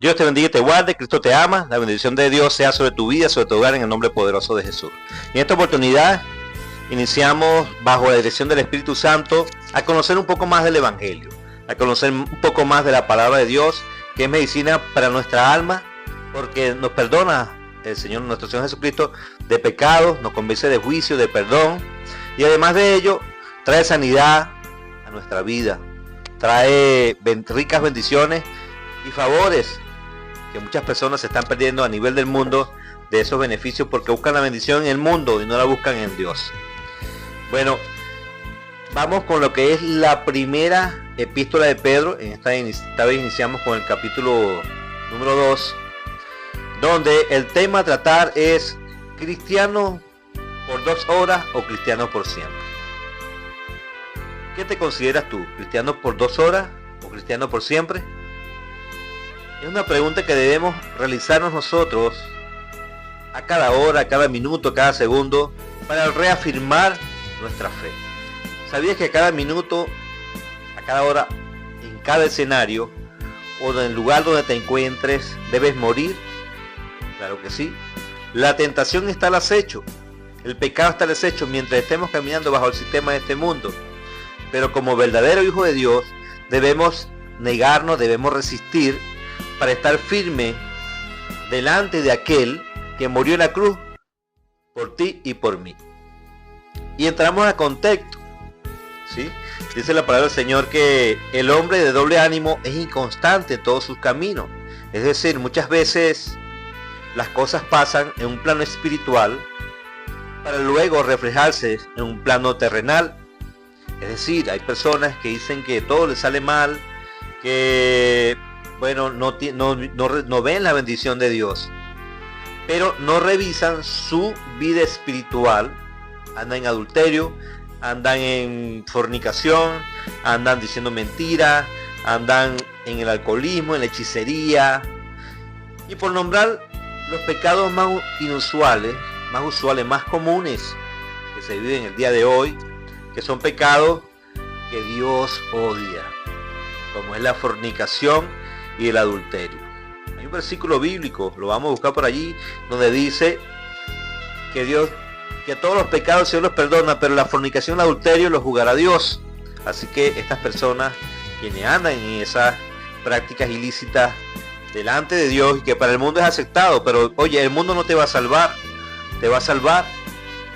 Dios te bendiga y te guarde, Cristo te ama, la bendición de Dios sea sobre tu vida, sobre tu hogar, en el nombre poderoso de Jesús. En esta oportunidad iniciamos bajo la dirección del Espíritu Santo a conocer un poco más del Evangelio, a conocer un poco más de la palabra de Dios, que es medicina para nuestra alma, porque nos perdona el Señor, nuestro Señor Jesucristo, de pecados, nos convence de juicio, de perdón, y además de ello trae sanidad a nuestra vida, trae ricas bendiciones y favores que muchas personas se están perdiendo a nivel del mundo de esos beneficios porque buscan la bendición en el mundo y no la buscan en Dios. Bueno, vamos con lo que es la primera epístola de Pedro. En esta vez iniciamos con el capítulo número 2, donde el tema a tratar es cristiano por 2 horas o cristiano por siempre. ¿Qué te consideras tú? ¿Cristiano por 2 horas o cristiano por siempre? Es una pregunta que debemos realizarnos nosotros a cada hora, a cada minuto, a cada segundo, para reafirmar nuestra fe. ¿Sabías que a cada minuto, a cada hora, en cada escenario o en el lugar donde te encuentres, debes morir? Claro que sí. La tentación está al acecho, el pecado está al acecho mientras estemos caminando bajo el sistema de este mundo. Pero como verdadero hijo de Dios, debemos negarnos, debemos resistir, para estar firme delante de aquel que murió en la cruz por ti y por mí. Y entramos a contexto, ¿sí? Dice la palabra del Señor que el hombre de doble ánimo es inconstante en todos sus caminos. Es decir, muchas veces las cosas pasan en un plano espiritual para luego reflejarse en un plano terrenal. Es decir, hay personas que dicen que todo les sale mal, que bueno, no ven la bendición de Dios, pero no revisan su vida espiritual. Andan en adulterio, andan en fornicación, andan diciendo mentiras, andan en el alcoholismo, en la hechicería, y por nombrar los pecados más inusuales, más usuales, más comunes que se viven el día de hoy, que son pecados que Dios odia, como es la fornicación y el adulterio. Hay un versículo bíblico, lo vamos a buscar por allí, donde dice que todos los pecados el Señor los perdona, pero la fornicación y el adulterio los juzgará Dios. Así que estas personas quienes andan en esas prácticas ilícitas delante de Dios y que para el mundo es aceptado, pero oye, el mundo no te va a salvar, te va a salvar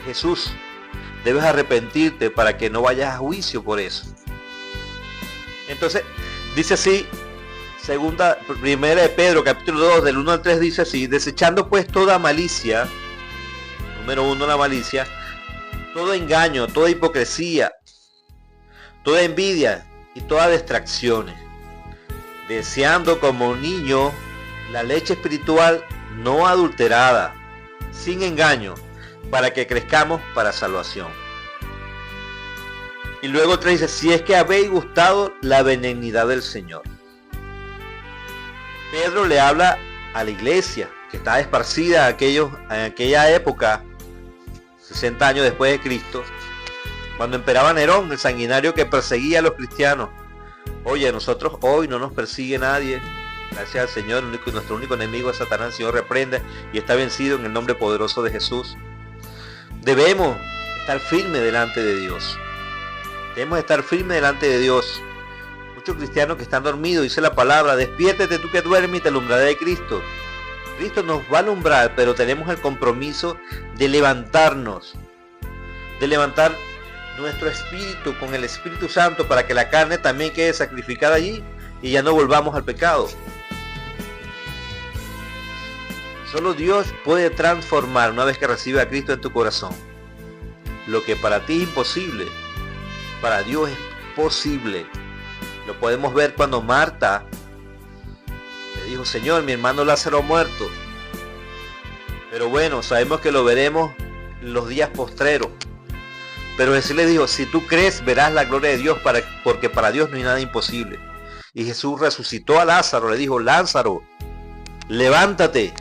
Jesús. Debes arrepentirte para que no vayas a juicio por eso. Entonces, dice así, primera de Pedro, capítulo 2, del 1 al 3, dice así: desechando pues toda malicia, número 1, la malicia, todo engaño, toda hipocresía, toda envidia y todas distracciones, deseando como un niño la leche espiritual no adulterada, sin engaño, para que crezcamos para salvación. Y luego 3 dice: si es que habéis gustado la benignidad del Señor. Pedro le habla a la iglesia que estaba esparcida en aquella época, 60 años después de Cristo, cuando imperaba Nerón, el sanguinario que perseguía a los cristianos. Oye, nosotros hoy no nos persigue nadie, gracias al Señor. Nuestro único enemigo es Satanás. El Señor reprende y está vencido en el nombre poderoso de Jesús. Debemos estar firmes delante de Dios. Debemos estar firmes delante de Dios. Muchos cristianos que están dormidos, dice la palabra: despiértate tú que duermes y te alumbrará de Cristo. Cristo nos va a alumbrar, pero tenemos el compromiso de levantarnos, de levantar nuestro espíritu con el Espíritu Santo para que la carne también quede sacrificada allí y ya no volvamos al pecado. Solo Dios puede transformar una vez que recibe a Cristo en tu corazón. Lo que para ti es imposible, para Dios es posible. Lo podemos ver cuando Marta le dijo: Señor, mi hermano Lázaro ha muerto. Pero bueno, sabemos que lo veremos en los días postreros. Pero Jesús le dijo: si tú crees, verás la gloria de Dios, porque para Dios no hay nada imposible. Y Jesús resucitó a Lázaro, le dijo: Lázaro, levántate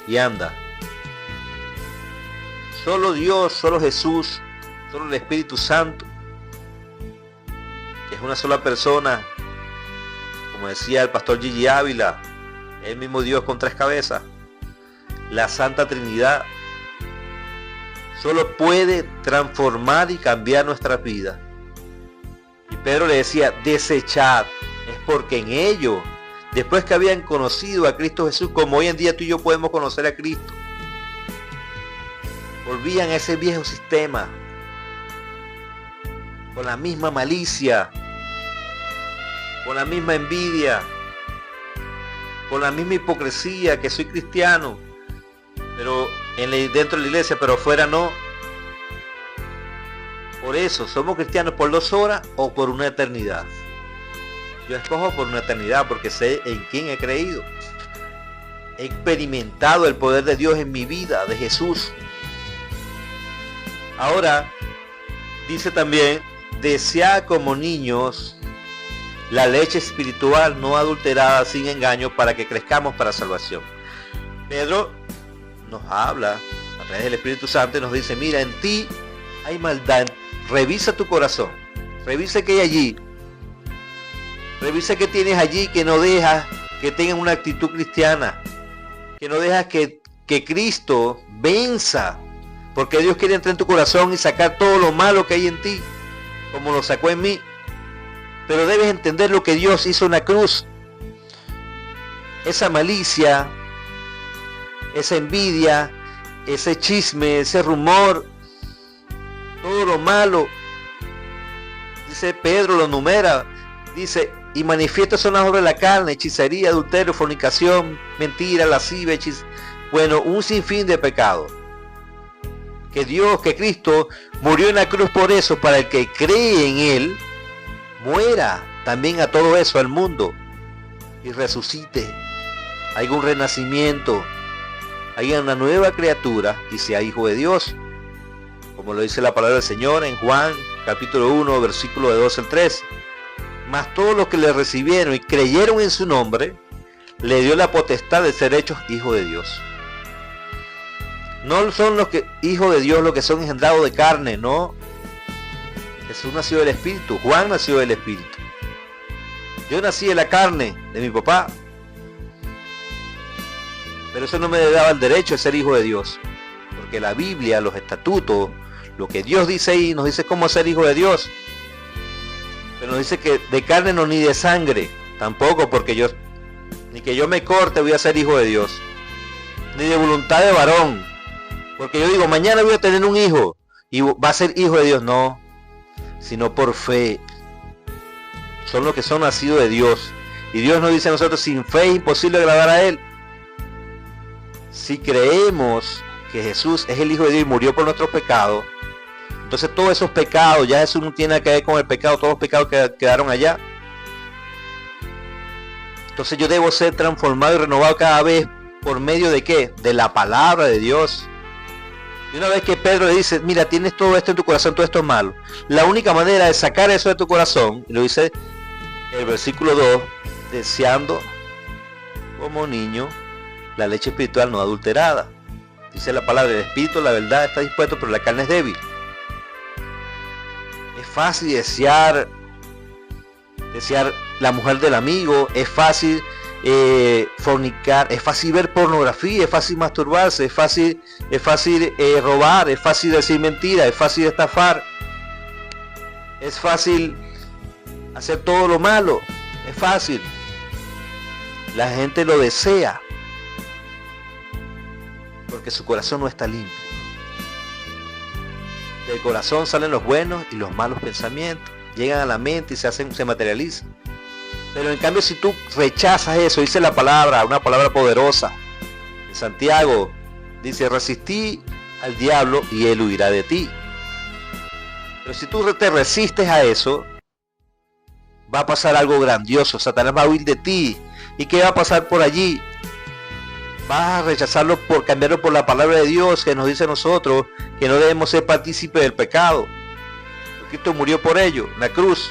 y anda. Solo Dios, solo Jesús, solo el Espíritu Santo, que es una sola persona, como decía el pastor Gigi Ávila, El mismo Dios con tres cabezas, la Santa Trinidad, solo puede transformar y cambiar nuestra vida. Y Pedro le decía, desechad, es porque en ello, después que habían conocido a Cristo Jesús, como hoy en día tú y yo podemos conocer a Cristo, volvían a ese viejo sistema, con la misma malicia, con la misma envidia, con la misma hipocresía, que soy cristiano, pero dentro de la iglesia, pero fuera no. Por eso, ¿somos cristianos por 2 horas o por una eternidad? Yo escojo por una eternidad porque sé en quién he creído. He experimentado el poder de Dios en mi vida, de Jesús. Ahora, dice también, desead como niños la leche espiritual no adulterada sin engaño para que crezcamos para salvación. Pedro nos habla a través del Espíritu Santo y nos dice, mira, en ti hay maldad, revisa tu corazón, revisa qué hay allí, revisa qué tienes allí que no dejas que tengan una actitud cristiana, que no dejas que Cristo venza, porque Dios quiere entrar en tu corazón y sacar todo lo malo que hay en ti, como lo sacó en mí. Pero debes entender lo que Dios hizo en la cruz. Esa malicia, esa envidia, ese chisme, ese rumor, todo lo malo, dice Pedro, lo numera, dice, y manifiestos son las obras de la carne, hechicería, adulterio, fornicación, mentira, lascivia, bueno, un sinfín de pecados. Que Dios, que Cristo murió en la cruz por eso, para el que cree en Él, muera también a todo eso, al mundo, y resucite. Hay un renacimiento, hay una nueva criatura y sea hijo de Dios, como lo dice la palabra del Señor en Juan capítulo 1 versículo de 12 al 13. Mas todos los que le recibieron y creyeron en su nombre, le dio la potestad de ser hechos hijos de Dios. No son los que hijos de Dios los que son engendrados de carne, no. Jesús nació del Espíritu, Juan nació del Espíritu. Yo nací de la carne de mi papá, pero eso no me daba el derecho de ser hijo de Dios, porque la Biblia, los estatutos, lo que Dios dice ahí, nos dice cómo ser hijo de Dios, pero nos dice que de carne no, ni de sangre, tampoco, porque yo, ni que yo me corte voy a ser hijo de Dios, ni de voluntad de varón, porque yo digo, mañana voy a tener un hijo, y va a ser hijo de Dios, no, sino por fe. Son los que son nacidos de Dios, y Dios nos dice a nosotros, sin fe es imposible agradar a Él. Si creemos que Jesús es el Hijo de Dios y murió por nuestros pecados, entonces todos esos pecados, ya Jesús no tiene nada que ver con el pecado, todos los pecados que quedaron allá. Entonces yo debo ser transformado y renovado cada vez, ¿por medio de qué? De la palabra de Dios. Y una vez que Pedro le dice, mira, tienes todo esto en tu corazón, todo esto es malo, la única manera de sacar eso de tu corazón, y lo dice el versículo 2, deseando como niño la leche espiritual no adulterada. Dice la palabra, el espíritu, la verdad está dispuesto, pero la carne es débil. Es fácil desear la mujer del amigo, es fácil fornicar, es fácil ver pornografía, es fácil masturbarse, es fácil robar, es fácil decir mentiras, es fácil estafar, es fácil hacer todo lo malo, es fácil. La gente lo desea porque su corazón no está limpio. Del corazón salen los buenos y los malos pensamientos, llegan a la mente y se materializan. Pero en cambio, si tú rechazas eso, dice la palabra, una palabra poderosa en Santiago, dice, resistí al diablo y él huirá de ti. Pero si tú te resistes a eso, va a pasar algo grandioso. Satanás va a huir de ti. ¿Y qué va a pasar por allí? Vas a rechazarlo, por cambiarlo por la palabra de Dios, que nos dice a nosotros que no debemos ser partícipes del pecado. Cristo murió por ello, en la cruz.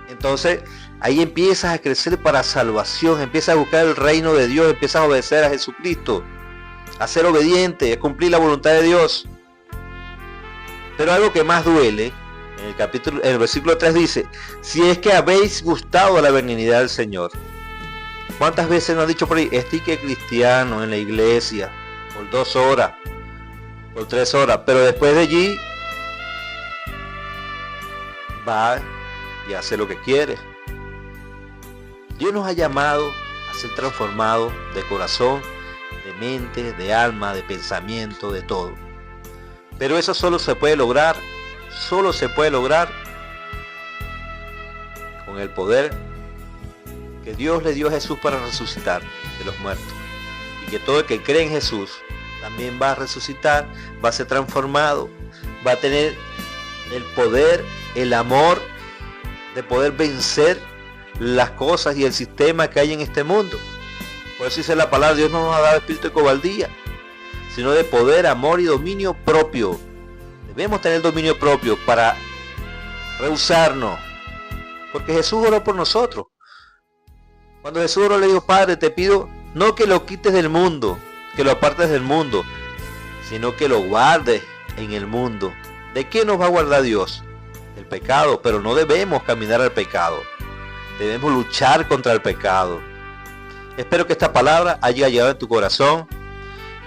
Entonces, ahí empiezas a crecer para salvación, empiezas a buscar el reino de Dios, empiezas a obedecer a Jesucristo, a ser obediente, a cumplir la voluntad de Dios. Pero algo que más duele, en el versículo 3 dice, si es que habéis gustado la benignidad del Señor. ¿Cuántas veces nos han dicho por ahí, este que cristiano en la iglesia, por 2 horas, por 3 horas, pero después de allí va y hace lo que quiere? Dios nos ha llamado a ser transformados de corazón, de mente, de alma, de pensamiento, de todo. Pero eso solo se puede lograr con el poder que Dios le dio a Jesús para resucitar de los muertos. Y que todo el que cree en Jesús también va a resucitar, va a ser transformado, va a tener el poder, el amor de poder vencer las cosas y el sistema que hay en este mundo. Por eso dice la palabra, Dios no nos ha dado espíritu de cobardía, sino de poder, amor y dominio propio. Debemos tener dominio propio para rehusarnos, porque Jesús oró por nosotros. Cuando Jesús oró, le dijo, Padre, te pido no que lo quites del mundo, que lo apartes del mundo, sino que lo guardes en el mundo. ¿De qué nos va a guardar Dios? Del pecado, pero no debemos caminar al pecado. Debemos luchar contra el pecado. Espero que esta palabra haya llegado a tu corazón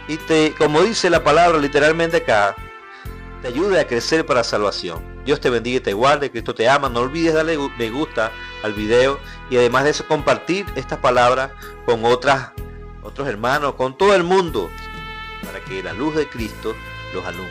y como dice la palabra literalmente acá, te ayude a crecer para salvación. Dios te bendiga y te guarde, Cristo te ama. No olvides darle me gusta al video y además de eso compartir esta palabra con otros hermanos, con todo el mundo, para que la luz de Cristo los alumbre.